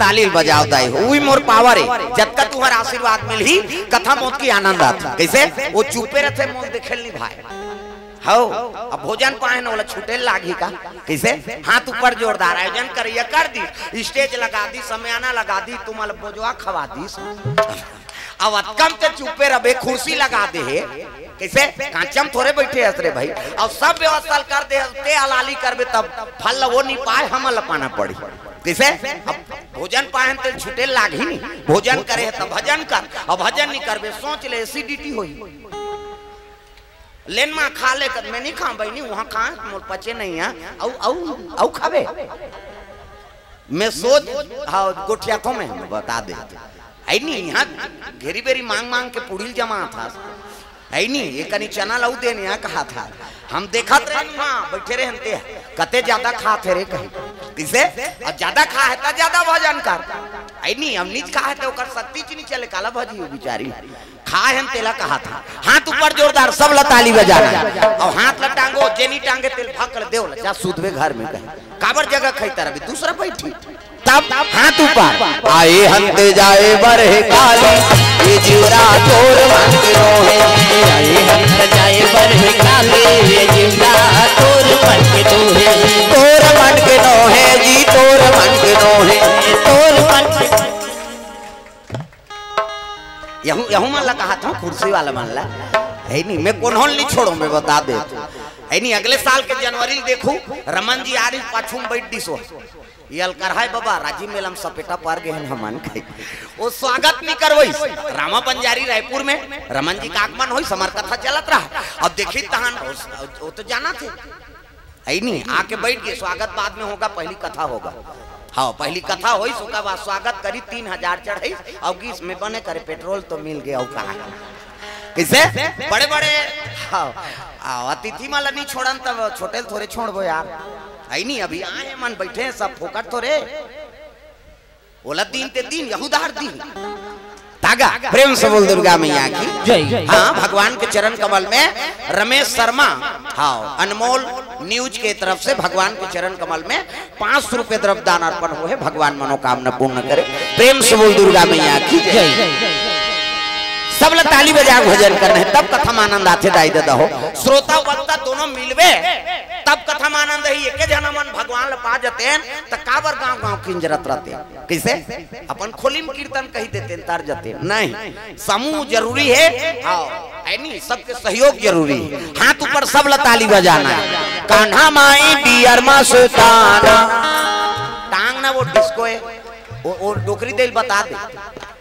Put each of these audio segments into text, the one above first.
ताली बजाओ दाई वही मोर पावर है जब तक तुम्हारा आशीर्वाद मिल ही कथा मौत की आनंद आता कैसे वो चुपे रहते मोल देखेल नहीं भाई हो अब भोजन पाए ना बोला छूटे लागी का कैसे हाथ ऊपर जोरदार आयोजन करिए कर दी स्टेज लगा दी समयाना लगा दी तुम्हारा बोझवा खवा दी अब कम ते चुपे रहे खुशी लगा दे कैसे कांचम थोड़े बैठे हसरे भाई और सब व्यवस्था कर दे ते हलाली करबे तब फल वो नहीं पाए हम लपाना पड़ी कैसे अब भोजन पाए तो छूटे लागी नहीं भोजन करे तो भजन कर और भजन नहीं करबे सोच ले एसिडिटी होई लेन में खा ले कर मैं नहीं खा भाई नहीं वहां खा मोर पचे नहीं है औ खावे मैं सोच हाँ गोठिया को मैं हमें बता दे आई नहीं यहाँ घेरी बेरी मांग मांग के पुड़ील जमा था आई नहीं ये कनी चना लाऊ दे यहाँ कहा था हम देखा थे वहाँ बैठे रहे हंते कते ज्यादा खा थे रे कहीं किसे और ज्यादा खा है तो ज्यादा भजन कर आई नहीं हम नीच खा है तो कर शक्ति नहीं चले काला भाजी हो बेचारी खाए हम तेला कहा था हाथ ऊपर जोरदार सब लताली बजाना और हाथ लटांगो जेनी टांगे तेल फकड़ देओ जा सूदवे घर में कहीं काबर जगह खैता रही दूसरा बैठी तब हाथ ऊपर आए हंते जाए बरहे काली ये जीवरा तोर मन के रोहे आए हंते जाए बरहे काली ये जीवरा तोर मन के रोहे तोर मन के रोहे जी तोर मन के रोहे तोर मन यहूं यहूं मन ला कहा था कुर्सी वाला मन ला है नहीं मैं कौन नहीं छोड़ो मैं बता दे है नहीं अगले साल के जनवरी देखूं रमन जी आ रही पाछू में बैठ दिसो ये करहाय बाबा राजीव मेलम सपेटा पार गए हैं हमन के वो स्वागत नहीं करवई रामा बंजारी रायपुर में रमन जी का आगमन होई समर कथा चलत रहा अब देखी तहन वो तो जाना थे है नहीं आके बैठ गए स्वागत बाद में होगा पहली कथा होगा हाँ पहली कथा हुई सुखा बाद स्वागत करी 3000 चढ़ाई और गीस में बने करे पेट्रोल तो मिल गया कहा किसे बड़े बड़े हाँ अतिथि माला नहीं छोड़न तब छोटे थोड़े छोड़बो यार आई नहीं अभी आए मन बैठे सब फोकट थोड़े बोला दिन ते दिन यहूदार दिन तागा प्रेम से बोल दुर्गा मैया की जय हाँ भगवान के चरण कमल में रमेश शर्मा हाँ अनमोल न्यूज के तरफ से भगवान के चरण कमल में 500 रुपए द्रव्य दान अर्पण हुए भगवान मनोकामना पूर्ण करे प्रेम से बोल दुर्गा मैया की जय सब लोग ताली बजा भजन करने हैं तब कथा आनंद आते दाई दादा हो श्रोता वक्ता दोनों मिलवे तब कथा आनंद ही एक जना मन भगवान ल पा जते त काबर गांव गांव किंजरत रहते कैसे अपन खोली में कीर्तन कही देते तार जते नहीं समूह जरूरी है आओ है नहीं सबके सहयोग जरूरी है हाथ ऊपर सब ल ताली बजाना कान्हा माई डियर मस्ताना टांग ना वो डिस्को है वो डोकरी दिल बता दे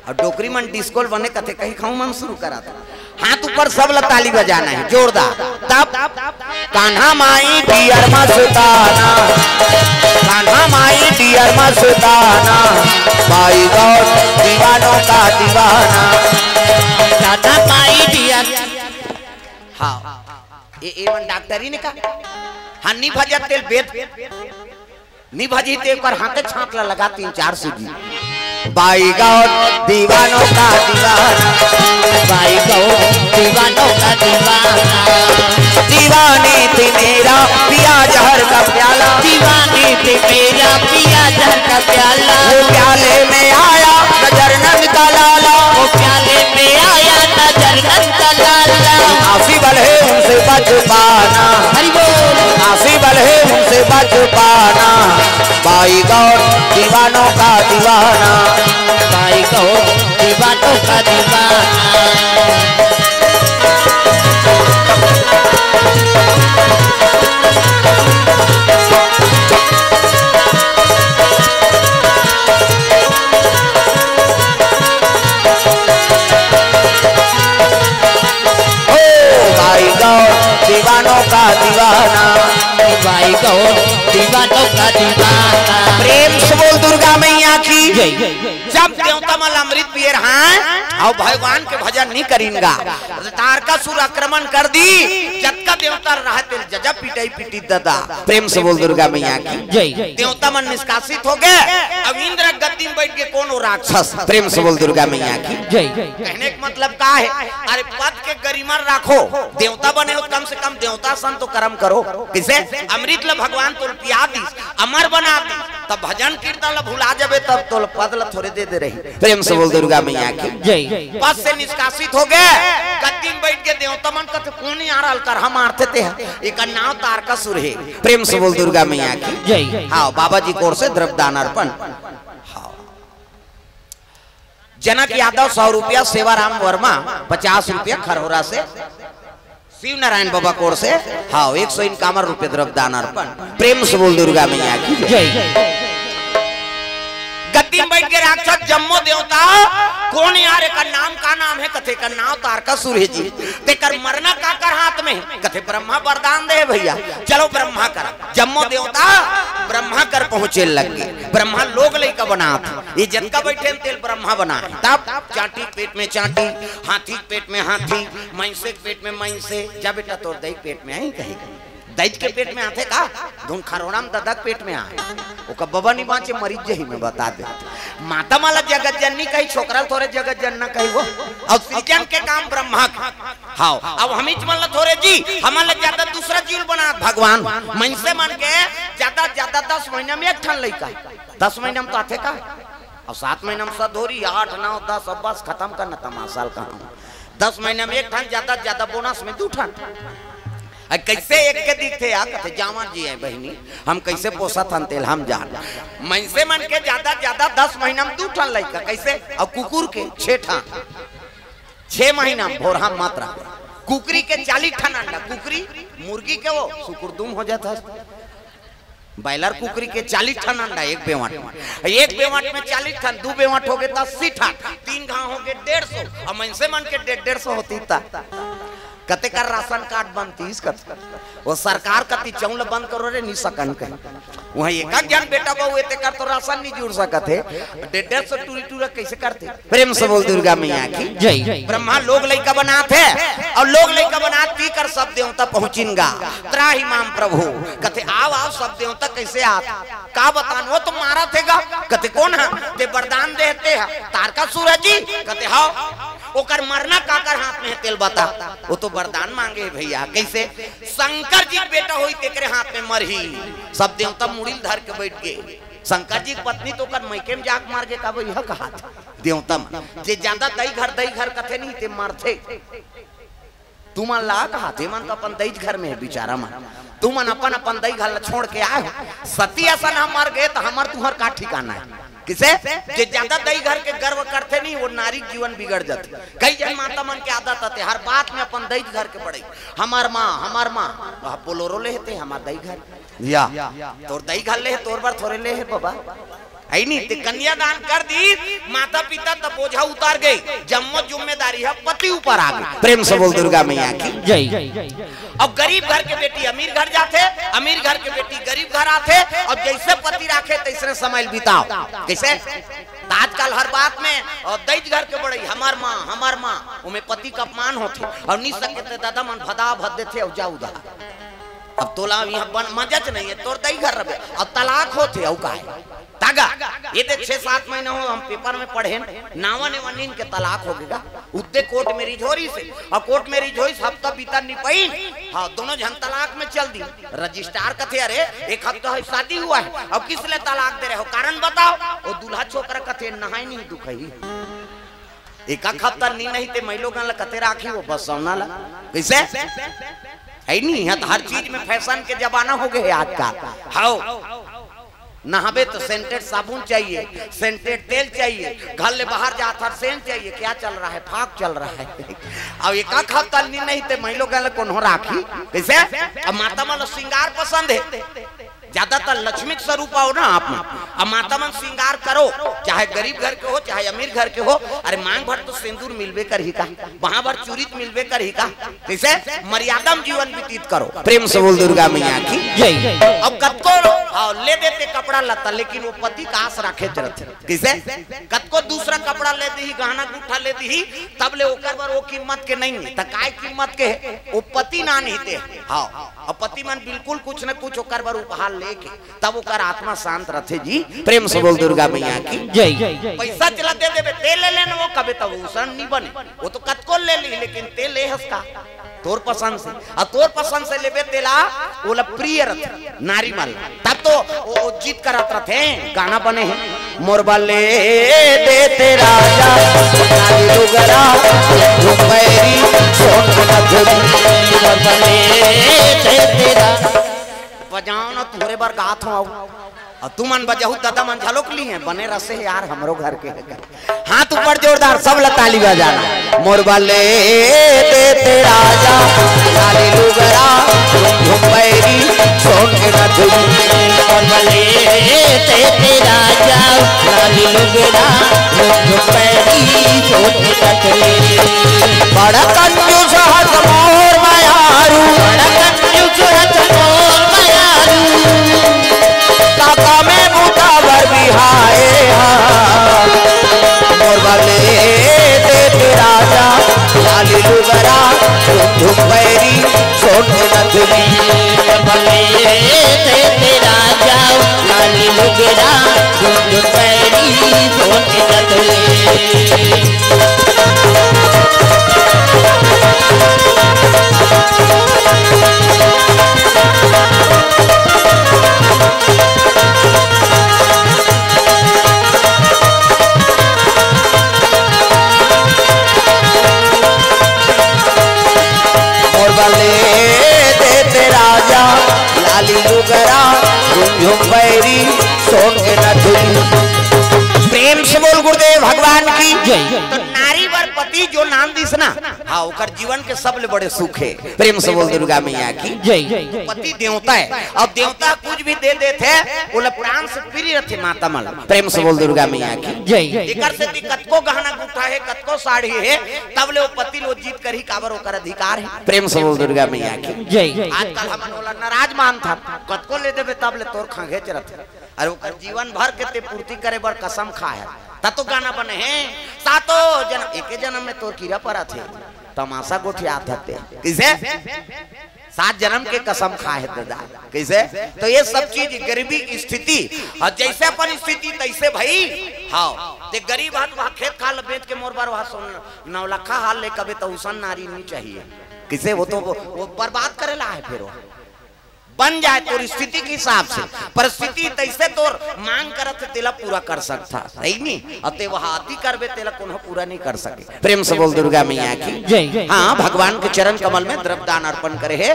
और डोकरी मन डिस्को बने कथे कहीं खाऊं मन शुरू करा था हाथ ऊपर सब ल ताली बजाना है जोरदार तब कान्हा माई डियर मस्ताना कान्हा माई डियर मस्ताना भाई गौर दीवानों का दीवाना कान्हा माई डियर हाँ ये मन डॉक्टरी ने कहा हाँ नहीं भजत तेल बेद नहीं भजी ते पर हाथे छाप लगा 3-4 सीधी बाई गौर दीवानों का दीवाना बाई गौर दीवानों का दीवाना दीवानी थी मेरा पिया जहर का प्याला दीवानी थी मेरा पिया जहर का प्याला वो प्याले में आया नजर नंद का लाला वो प्याले में आया नजर नंद का लाला आसी बल है उनसे बच पाना हरि बोल आसी बल है उनसे बच पाना बाई गौर दीवानों का दीवाना बाई गौर दीवानों का दीवाना दीवानों का दीवाना बाई गौर दीवानों का दीवाना प्रेम से बोल दुर्गा मैया की जय जब देवता मल अमृत पिए रहा और भगवान के भजन नहीं करेंगा तारकासुर आक्रमण कर दी जब देवता रहते जजब पिटाई पिटी दादा। प्रेम से बोल दुर्गा मैया की जय। देवता मन निष्कासित हो गए। अब इंद्र गद्दी में बैठ के कौन हो राक्षस। प्रेम से बोल दुर्गा मैया की जय। कहने का मतलब का है अरे पद के गरिमा राखो देवता बने हो कम से कम देवता सन तो कर्म करो। किसे अमृत ल भगवान तो पिया दी अमर बना दी तब भजन कीर्तन ल भुला जाबे तब तो पद ल थोड़े दे रही। प्रेम से बोल दुर्गा मैया की जय। पद से निष्कासित हो गए। गद्दी में बैठ के देवता मन कहते कौन आ रहा कर हम आरते थे एक नाव तारकासुर है। प्रेम से बोल दुर्गा मैया की जय। हाँ बाबा जी की ओर से द्रव्यदान अर्पण। जनक यादव 100 रुपया, सेवाराम वर्मा 50 रुपया खरहोरा से, शिव नारायण बाबा कोर से हाँ 151 रुपये द्रव्यदान अर्पण। प्रेम से बोल दुर्गा मैया की जय। गद्दी में बैठ के राक्षस जम्मो देवता कौन यार का नाम है कथे का नाम तारकासुर है जी तेकर मरना का कर हाथ में कथे ब्रह्मा वरदान दे भैया चलो ब्रह्मा कर। जम्मो देवता ब्रह्मा कर पहुंचे लग गए। ब्रह्मा लोग लइका बना ये जतका बैठे तेल ब्रह्मा बना तब चाटी पेट में चाटी हाथी पेट में हाथी महिषे पेट में महिषे जा बेटा तोर दही पेट में आई कहीं दैज के पेट में आते का धुन खरोड़ाम ददक पेट में आए ओका बबा नहीं बाँचे मरीज जही में बता दे माता माला जगत जननी कही छोकरा थोड़े जगत जनना कही वो और सृजन के काम ब्रह्मा हाँ अब हम मतलब थोड़े जी हमारे ज्यादा दूसरा जीव बना भगवान मन से मन के ज्यादा 10 महीना में एक ठन लइका 10 महीना में तो आते का और 7 महीना में सधोरी 8 9 10 अब बस खत्म करना तमाशा कहा 10 महीना में एक ठन ज्यादा बोनस में 2 ठन कैसे एक के दिखते कहते जामा जी है बहनी हम कैसे पोसा थन तेल हम जान मन से मन के ज्यादा 10 महीना में 2 ठन लइका कैसे और कुकुर के 6 ठन 6 महीना में भोरहा मात्रा कुकरी के 40 ठन अंडा कुकरी मुर्गी के वो सुकुरदुम हो जाता बैलर कुकरी के 40 ठन अंडा एक बेवाट में 40 ठन 2 बेवाट हो गए 80 ठन 3 घाव हो गए 150 और मन से मन के 150 होती था कते कर राशन कार्ड बनती वो सरकार कति चौल बंद करो रे नहीं सकन कहीं वहाँ एक जन बेटा बहु एते कर तो राशन नहीं जुड़ सकते 150 टूरी कैसे करते। प्रेम से बोल दुर्गा मैया की जय। ब्रह्मा लोग लइका बनाते और लोग लइका बनाती कर सब देवता पहुंचिनगा त्राही माम प्रभु कथे आओ सब देवता कैसे आते का बतान वो तो मारा थेगा कथे कौन है ते वरदान देते हैं तारकासुर जी कथे हाँ ओकर मरना काकर हाथ में तेल बता वो तो वरदान मांगे भैया कैसे शंकर जी बेटा हुई तेरे हाथ में मरही सब देवता मुड़ी धर के बैठ गए। शंकर जी की पत्नी तो कर मैके में जाक मार के का यह कहा देवता जे ज्यादा दही घर कथे नहीं ते मरथे तू मन ला कहा थे मन तो अपन दही घर में है बेचारा मन तू मन अपन दही घर छोड़ के आए सती असन हम मर गए तो हमार तुम्हार का ठिकाना है किसे जे ज्यादा दही घर के गर्व करते नहीं वो नारी जीवन बिगड़ जाते। कई जन माता मन के आदत आते हर बात में अपन दही घर के पड़े हमार माँ बोलोरो ले थे हमार दही घर या तोर दही घर ले तोर बार थोड़े ले है बाबा आई नहीं ते कन्यादान कर दी माता पिता तब बोझा उतार गई जम्मो जिम्मेदारी है पति ऊपर आ गई। प्रेम से बोल दुर्गा मैया की जय। अब गरीब घर के बेटी अमीर घर जाते अमीर घर के बेटी गरीब घर आते और जैसे पति राखे तैसे समय बिताओ कैसे आजकल हर बात में और दैज घर के बड़े हमार माँ उमें पति का अपमान होते और नहीं सकते दादा मन भदा भद देते और जाऊ दा अब तोला यहाँ मजच नहीं है तोर दही घर रहे और तलाक होते और का तागा ये देख 6-7 महीने हो हम पेपर में पढ़े नावा ने वनीन के तलाक हो गया उतने कोर्ट मैरिज हो रही से और कोर्ट मैरिज हो हफ्ता बीता नहीं पाई हाँ दोनों जन तलाक में चल दी रजिस्ट्रार कथे अरे एक हफ्ता शादी हुआ है और किस लिए तलाक दे रहे हो कारण बताओ वो दूल्हा छोकरा कथे नहाई नहीं दुखाई एक हफ्ता नहीं थे मैं लोग कथे राखी वो बस सोना ला कैसे है नहीं है तो हर चीज में फैशन के जमाना हो गए आज का हाँ नहाबे तो सेंटेड साबुन चाहिए सेंटेड तेल चाहिए घर ले बाहर जाता सेंट चाहिए क्या चल रहा है फाक चल रहा है अब एक हफ्ता नहीं थे मैं लोग कौन राखी कैसे अब माता मानो श्रृंगार पसंद है ज्यादातर लक्ष्मी स्वरूप हो ना आप में। अब माता मन श्रृंगार करो, चाहे गरीब घर के हो चाहे अमीर घर के हो, अरे मांग भर तो सिंदूर मिलवे कर ही का, वहां भर चूरित मिलवे कर ही का, कैसे मर्यादा में जीवन व्यतीत करो। प्रेम से बोल दुर्गा मैया की जय। अब कतको ले देते कपड़ा लता, लेकिन वो पति का आस रखे रहते, कैसे कतको दूसरा कपड़ा ले दी, गहना गुठा ले दी, तब ले ओकर बर वो कीमत के नहीं, त काय कीमत के वो पति ना नहीं। हाँ, अब पति मन बिल्कुल कुछ न कुछ ओकर बर उपहार लेके तब ओकर आत्मा शांत रहते जी। प्रेम से बोल दुर्गा मैया की जय। पैसा चला दे देबे तेल ले लेना, वो कबे तब उसन नहीं बने, वो तो कतको ले ली, लेकिन तेल ले हसका तोर पसंद से, और तोर पसंद से लेबे तेला ओला प्रिय रथ नारी माल, तब तो वो जीत करत रहते। गाना बने हैं मोरबा ले देते राजा नारी लुगरा रुपैरी सोन मधुरी, मोरबा ले देते राजा बजाओ ना तुहरे बार गात हो, और तू मन बजाऊ दादा मन झलोक ली है, बने रसे यार हमरो घर के हाथ ऊपर जोरदार सब ताली बजाना। मोरबा ले देते राजा लाली लुगरा रुपैरी सोन मधुरी, मोरबा ले देते राजा लाली लुगरा रुपैरी सोन मधुरी। बड़ा कंजूस हस मोर मायारू, बड़ा कंजूस हस मोर मायारू, काका में बूटावर बिहाए मोरबा ले देते राजा लाली लुगरा रुपैरी सोन मधुरी, मोरबा ले देते राजा लाली लुगरा रुपैरी सोन मधुरी। देते राजा लाली लुगरा रुपैरी सोन मधुरी। प्रेम से बोल गुरुदेव भगवान की जय। तो नारी वर पति जो नाम दिस ना, हाँ ओकर जीवन के सबले बड़े सुख है। प्रेम से बोल दुर्गा मैया की जय। पति देवता है, और देवता कुछ भी दे देते वो प्राण से प्रिय रहते माता मन। प्रेम से बोल दुर्गा मैया की जय। एकर से कतको गहना गुठा है, कतको साड़ी है, तब ले वो पति लो जीत कर ही काबर ओकर अधिकार है। प्रेम से बोल दुर्गा मैया की जय। आजकल हमन वाला नाराज मान था, कतको ले देबे तब ले तोर खांगे रहते, अरे ओकर जीवन भर के ते पूर्ति करे बर कसम खा है, तो गाना बने हैं सातो जन्म एक जन्म में तोर कीड़ा पड़ा थे तमाशा गोठिया थे, किसे 7 जन्म के कसम खा है दादा, कैसे। तो ये सब चीज गरीबी की स्थिति, और जैसे परिस्थिति तैसे भाई हाँ ते गरीब हाथ वहाँ खेत खाल बेच के मोर बार वहाँ सुन 9 लाख हाल ले कभी तो उसन नारी नहीं चाहिए, किसे वो तो वो बर्बाद करेला है, फिर वो बन जाए तो स्थिति के हिसाब से परिस्थिति तैसे तोर मांग करत तेला पूरा कर सकता सही नहीं, अते वहां अति करबे तेला कोनो पूरा नहीं कर सके। प्रेम से बोल दुर्गा मैया की जय। हाँ भगवान के चरण कमल में द्रव्यदान अर्पण करे है।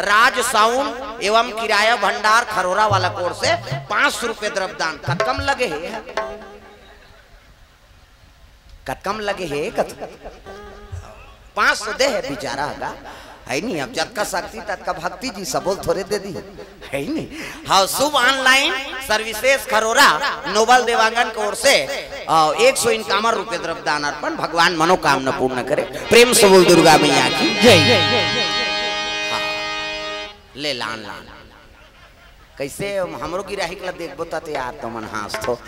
राज साउंड एवं किराया भंडार खरोरा वाला कोर से 500 रुपए द्रव्यदान कम लगे है, कम लगे है, 500 दे है बेचारा का है नहीं। अब जत का शक्ति तत का भक्ति जी सबोल थोड़े दे दी है नहीं। हाँ शुभ ऑनलाइन सर्विसेज खरोरा नोबल देवांगन की ओर से 151 रुपए द्रव्यदान अर्पण, भगवान मनोकामना पूर्ण करे। प्रेम से बोल दुर्गा मैया की जय। ले लान लान कैसे हमरो गिराही के देखबो त यार तो मन हास तो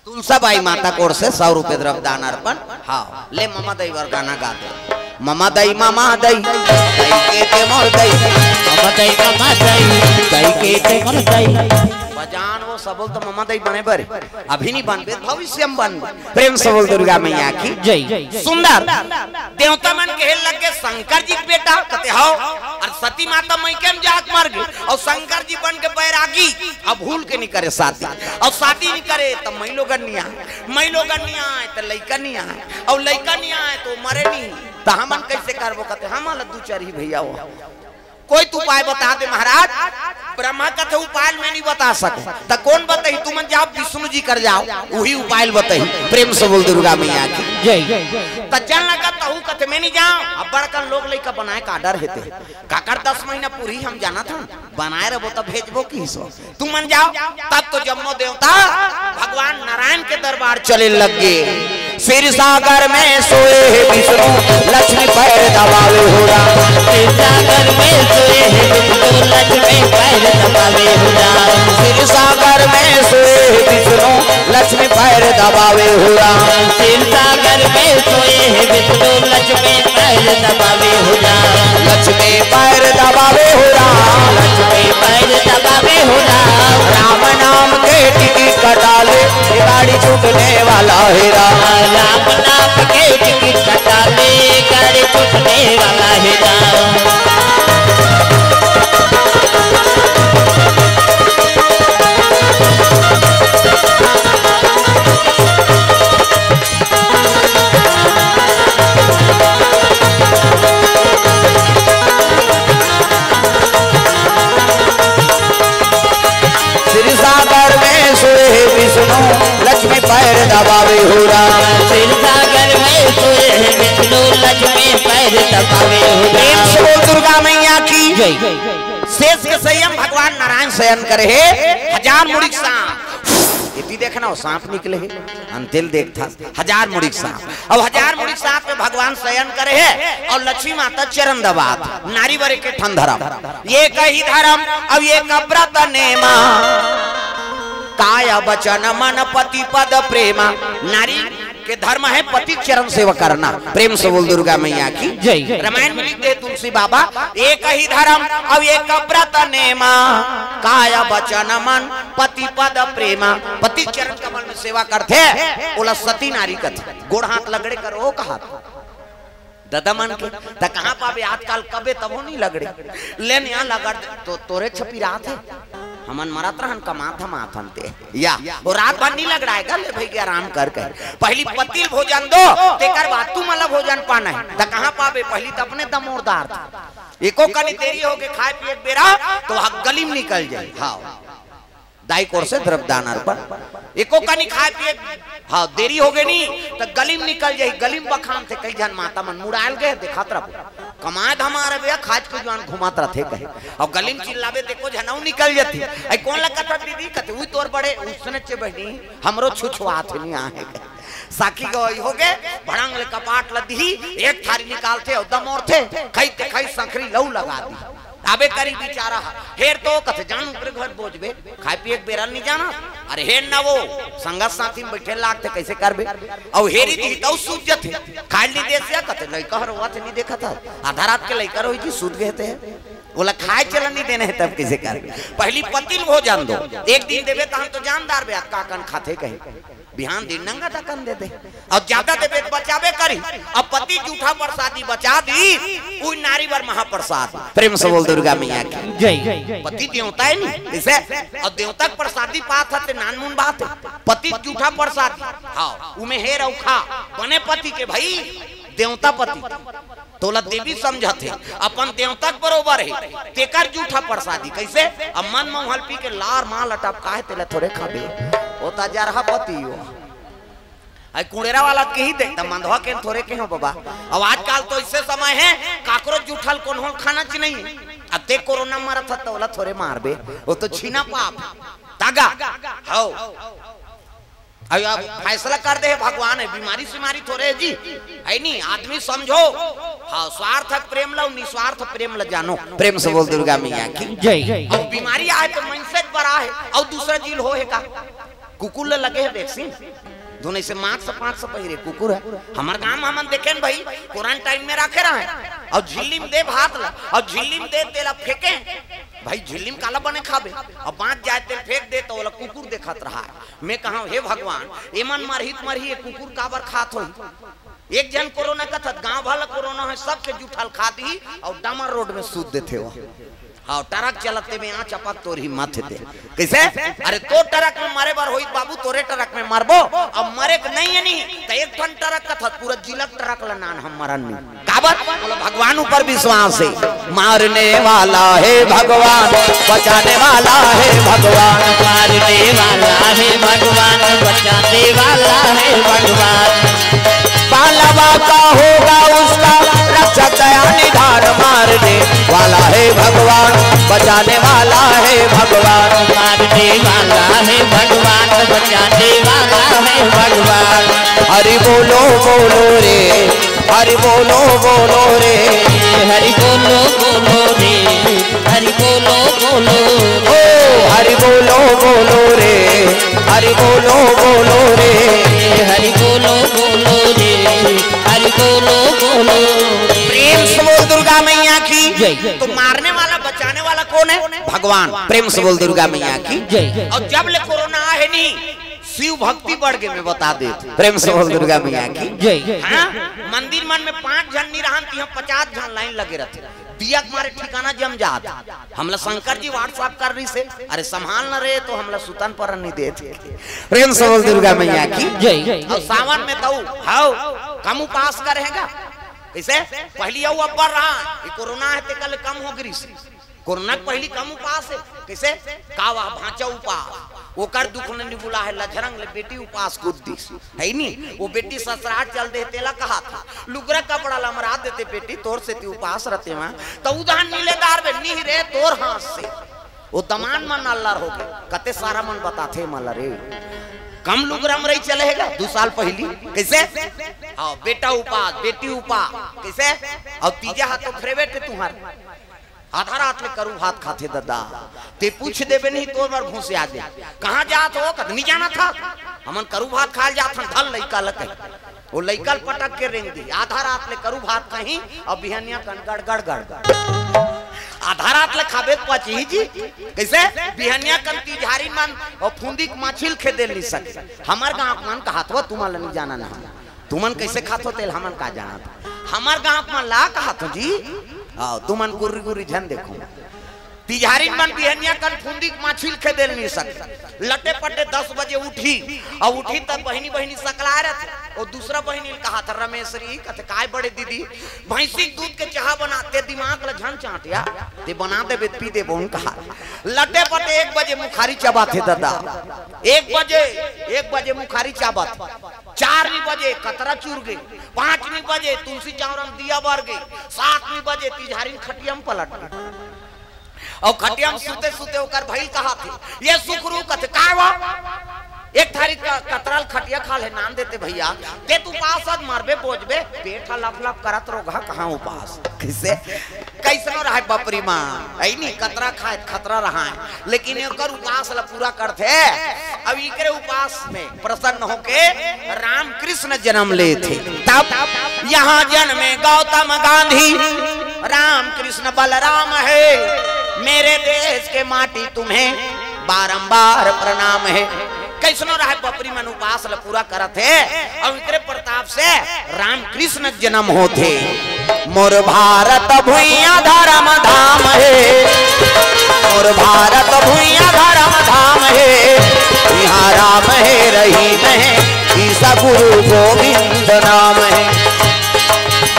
तुलसा बाई माता कोर से 100 रुपए द्रव्यदान अर्पण। हाँ ले ममा दई वर गाना गा दे। ममा दई के ते मोर दई, ममा दई के ते मोर दई। बजान वो सबल तो ममा दई बने बर अभी नहीं बनबे भविष्य में बन। प्रेम से बोल दुर्गा मैया की जय। सुंदर देवता मन कहे लगे शंकर जी बेटा कहते हो, और सती माता मई के जाक मार गए, और शंकर जी बन के बैरागी अब भूल के नहीं करे शादी, और शादी नहीं करे तो मई लोगन नहीं आए तो लइका नहीं आए, और लइका नहीं आए तो मरे नहीं, तो हमन कैसे करबो कहते हम 2-4 ही भैया हो कोई तू उपाय बता दे महाराज। ब्रह्मा का तो उपाय मैं नहीं बता सके, तो कौन बताई? तुम जाओ विष्णु जी कर जाओ, वही उपाय बताई। प्रेम से बोल दुर्गा मैया की जय। तो जन लगा तहु कथे मैं नहीं जाऊं। अब बड़का लोग लइका बनाए का डर हेते काकर 10 महीना पूरी हम जाना था बनाए रहो तब भेजबो की सो तुम मन जाओ। तब तो जम्मो देवता भगवान नारायण के दरबार चले लग गए। क्षीर सागर में सोए विष्णु लक्ष्मी पैर दबावे हो राम। क्षीर सागर में सोए विष्णु लक्ष्मी पैर दबावे हो राम। क्षीर सागर में सोए विष्णु लक्ष्मी पैर दबावे हो राम। क्षीर सागर में सोए विष्णु लक्ष्मी पैर दबावे हो राम। लक्ष्मी पैर दबावे हो राम। लक्ष्मी पैर दबावे हो राम। राम नाम के टिकट कटा ले गाड़ी छूटने वाला है राम। राम नाम के टिकट कटा ले गाड़ी छूटने वाला है राम। लक्ष्मी पैर दबावे हो राम। क्षीर सागर में सोए विष्णु लक्ष्मी पैर दबावे हो राम। दुर्गा मैया की जय। शेष के संयम भगवान नारायण शयन करे है। 1000 मुड़िक सांप इति देखना सांप निकले है अंतिल देखता 1000 मुड़िक सांप। अब 1000 मुड़िक सांप पे भगवान शयन करे है और लक्ष्मी माता चरण दबात नारी वरे के ठन धर्म ये कही धर्म। अब ये कब्रत नेमा काया बचन मन पति पद प्रेमा। नारी के धर्म है पति चरण सेवा करना। प्रेम से बोल दुर्गा मैया की जय। रामायण में लिख दे तुलसी बाबा एक ही धर्म अब एक व्रत नेमा काया बचन मन पति पद प्रेमा। पति चरण कमल में सेवा करते बोला सती नारी कथे गोड़ हाथ लगड़े करो कहा दादा मन के त कहां पावे आजकल कबे तबो नहीं लगड़े लेन यहां लगड़ तो तोरे छपी रात है हमन मरत रहन कमात हम आथन ते या वो रात भर नहीं लग रहा है ले भाई के आराम कर पहली पतिल भोजन दो तेकर बाद तू मला भोजन पाना है त कहां पावे पहली त अपने दमोरदार एको कनी देरी हो के खाए पिए बेरा तो गली में निकल जाए। हां दाई कोर से द्रव दान अर्पण एको कनी खाए पिए हाँ देरी हो गई नहीं तो गली में निकल जाए। गली में बखान थे कई जन माता मन मुड़ायल गए देखा तरफ कमाद हमारे भैया खाज के जवान घुमात रहे कहे और गली में चिल्लावे देखो झनाऊ निकल जाती आई कौन लगा था दीदी कहते हुई तोर बड़े उसने चे बहनी हमरो छुछुआत नहीं आहे साखी गई हो गए भड़ंग ले कपाट लदी एक थारी निकालते और दमोर थे खई ते खई संखरी लऊ लगा दी आबे करी बेचारा हेर तो कथे जानू कर घर बोझबे खाए पिए बेरा नहीं जाना अरे हेर ना वो संगत साथी में बैठे लागते कैसे करबे और हेरी दी तो सूझ थे खाए ली देश या कथे लइका हरवा थे नहीं देखा था आधा रात के लइका रोई जी सूझ गए थे बोला खाए चलन नहीं देने है तब कैसे करबे पहली पतिल भोजन दो एक दिन देबे त हम तो जानदार बे काकन खाते कहे बिहान दिन नंगा टकन दे दे और ज्यादा देबे बचावे करी अब पति जूठा प्रसादी बचा दी उई नारी वर महाप्रसाद। प्रेम से बोल दुर्गा मैया की जय। पति देवता है नहीं इसे और देवता प्रसादी पात है नानमुन बात है पति जूठा प्रसादी हाँ उमे हेर और खा बने पति के भाई देवता पति तोला देवी समझते अपन देवता बरोबर है तेकर जूठा प्रसादी कैसे अब मन मोहल पी के लार माल अटप काहे तेला थोड़े खाबे होता जा रहा पति हो आई कुड़ेरा वाला के ही देखता मंधवा के थोड़े के हो बाबा। अब आजकल तो इससे समय है काकरो जूठल कौन हो खाना ची नहीं अब ते कोरोना मारा था तो वाला थोड़े मारबे वो तो छीना पाप तागा हो अब फैसला कर दे भगवान है बीमारी सीमारी थोड़े जी है नहीं आदमी समझो हाँ स्वार्थक प्रेम लो निस्वार्थ प्रेम ल जानो। प्रेम से बोल दुर्गा मैया की जय। अब बीमारी आए तो mindset बड़ा है और दूसरा जील हो है का कुकुर लगे है वैक्सीन दोनों से मास्क 500 पहिरे कुकुर है हमारे गांव में हम देखे भाई क्वारंटाइन में रखे रहे और झिल्ली में दे भात ला और झिल्ली में दे तेला फेंके भाई झिल्ली में काला बने खाबे और बांध जाए तेल फेंक दे तो वाला कुकुर देखत रहा है। मैं कहा हे भगवान एमन मरहित मरही कुकुर काबर खात हो एक जन कोरोना का था गांव वाला कोरोना है सबके जूठल खा दी और डामर रोड में सूत देते हो हाँ ट्रक चलते में यहाँ चपक तोर हिम्मत थे कैसे अरे तो ट्रक में मारे बार होई बाबू तोरे ट्रक में मारबो अब मरे नहीं है नहीं तो एक टन ट्रक का था पूरा जिला ट्रक ला नान हम मरन नहीं काबर बोलो भगवान ऊपर विश्वास है मारने वाला है भगवान बचाने वाला है भगवान मारने वाला है भगवान बचाने वाला है भगवान पालवा का होगा उसका रक्षक दया निधान मारने वाला है भगवान बचाने वाला है भगवान मारने वाला है भगवान बचाने वाला है भगवान हरि बोलो बोलो रे हरि बोलो बोलो रे हरि बोलो बोलो रे हरि बोलो बोलो ओ हरि बोलो बोलो रे हरि बोलो बोलो रे हरि बोलो बोलो रे हरि बोलो बोलो प्रेम से बोल दुर्गा मैया की जय तो मारने वाला बचाने वाला कौन है भगवान प्रेम से बोल दुर्गा मैया की जय और जब ले कोरोना है नहीं शिव भक्ति बढ़ के मैं बता दे प्रेम से बोल दुर्गा मैया की जय हाँ मंदिर मन में 5 जन नहीं रहा 50 जन लाइन लगे रहते दिया हमारे ठिकाना जम जात हमला शंकर जी व्हाट्सएप कर रही से अरे संभाल न रहे तो हमला सुतन पर नहीं देते प्रेम से बोल दुर्गा मैया की जय और सावन में तो हाउ कम उपास करेगा कैसे पहली अब बढ़ रहा ये कोरोना है ते कल कम हो गई कोरोना पहली कम उपास है कैसे कावा भांचा उपास वो कर दुख ने बुला है लझरंग ले बेटी उपास कुद्दीस है नहीं वो बेटी ससुराल चल दे तेला कहा था लुगरा कपड़ा लमरा देते बेटी तोर से ती उपास रहते वहां तो उदाहरण नीलेदार में नहीं रे तोर हाथ से वो दमान मन अल्लाह हो गए कते सारा मन बताते मल रे कम लुगरा में रही चलेगा 2 साल पहली कैसे हाँ बेटा उपास बेटी उपास कैसे और तीजा हाथ तो फेवरेट है तुम्हारा आधा रात में करू भात खाते दादा ते पूछ देवे नहीं तो बार घूसे आ दे कहाँ जात हो कद नहीं जाना था हमन करू भात खा जात धल लइका लक वो लइकल पटक के रेंग दी आधा रात में करू भात कहीं और बिहनिया कन गड़ गड़ गड़ आधा रात ले खाबे पची जी कैसे बिहनिया कन तिजहारी मन और फुंदी माछिल खे दे नहीं सके हमार गांव मन कहा तो तुम्हारा नहीं जाना ना तुमन कैसे खातो तेल हमन का जाना था हमार गांव मन ला कहा तो जी आओ तुमन गुर्री गुर्री झन देखो तिजहारी मन बिहनिया कन फुंदी माछिल खे दे नहीं सकता लटे पटे 10 बजे उठी और उठी तब बहनी बहनी सकला रहे थे और दूसरा बहनी कहा था रमेशरी कहते काय बड़े दीदी भैंसी दूध के चाह बनाते दिमाग ला झन चाटिया ते बना दे पी दे बोन कहा लटे पटे 1 बजे मुखारी चबाते दादा 1 बजे मुखारी चबात 4 बजे कतरा चूर गई 5 बजे तुलसी चावरम दिया बर गई 7 बजे तिजहारी खटियम पलट गई और खटियम सुते सुते होकर भइल कहा थे ये सुखरू कथे कावा एक थारी कतरल खटिया खा ले नाम देते भैया ते तू उपास मारबे बोझबे पेट लप लप करत रोगा कहां उपास कैसे कैसनो रहे बपरी मां ऐ नहीं कतरा खाए खतरा रहा है लेकिन एकर उपास ला पूरा करते अब इकरे उपास में प्रसन्न होके राम कृष्ण जन्म ले थे तब यहां जन्मे गौतम गांधी राम कृष्ण बलराम है मेरे देश के माटी तुम्हें बारंबार प्रणाम है कैसनो रहे बपरी मन उपास ल पूरा करत है और इकरे प्रताप से राम कृष्ण जन्म होते मोर भारत भुइया धर्म धाम है मोर भारत भुइया धर्म धाम है यहाँ राम है रहीम है ईसा गुरु गोविंद नाम है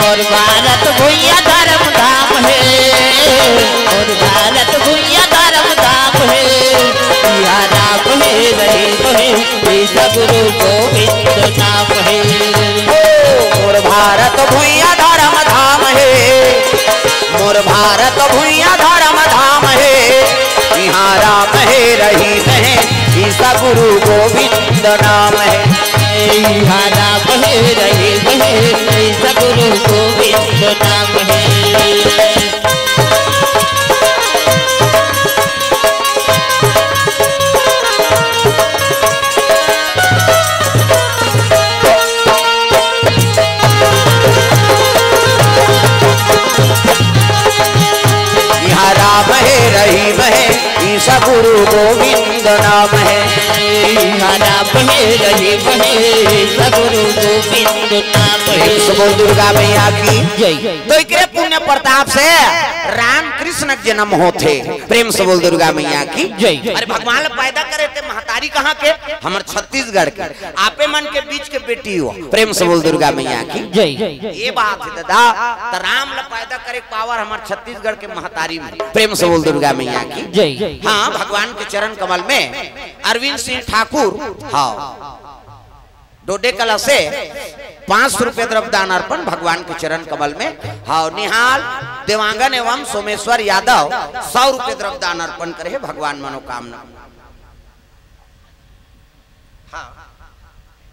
और भारत भुइया धर्म धाम है और भारत भुइया धर्म धाम है यहाँ राम है रहीम है ईसा गुरु गोविंद नाम है मोर भारत भुइया धर्म धाम है मोर भारत भुइया धर्म धाम है यहाँ राम है रहीम है ईसा गुरु गोविंद नाम है यहाँ राम है रहीम है ईसा गुरु गोविंद नाम है राम है रहीम है ईसा गुरु गोविंद नाम है राम है रहीम है सगुरु गोविंद नाम है। बोल दुर्गा मैया की जय। तो एकरे पुण्य प्रताप से राम कृष्ण के जन्म होते। प्रेम से बोल दुर्गा मैया की जय। अरे भगवान पैदा करे थे महतारी कहाँ के? हमर छत्तीसगढ़ के आपे मन के बीच के बेटी हो। प्रेम से बोल दुर्गा मैया की जय। ये बात है दादा। तो राम ला पैदा करे पावर हमार छत्तीसगढ़ के महतारी में। प्रेम से बोल दुर्गा मैया की जय। हाँ, भगवान के चरण कमल में अरविंद सिंह ठाकुर हाँ डोडे कला से 500 रुपए द्रव्यदान अर्पण भगवान के चरण कमल में। हाँ, निहाल देवांगन एवं सोमेश्वर यादव 100 रुपए द्रव्यदान अर्पण करे भगवान मनोकामना। हाँ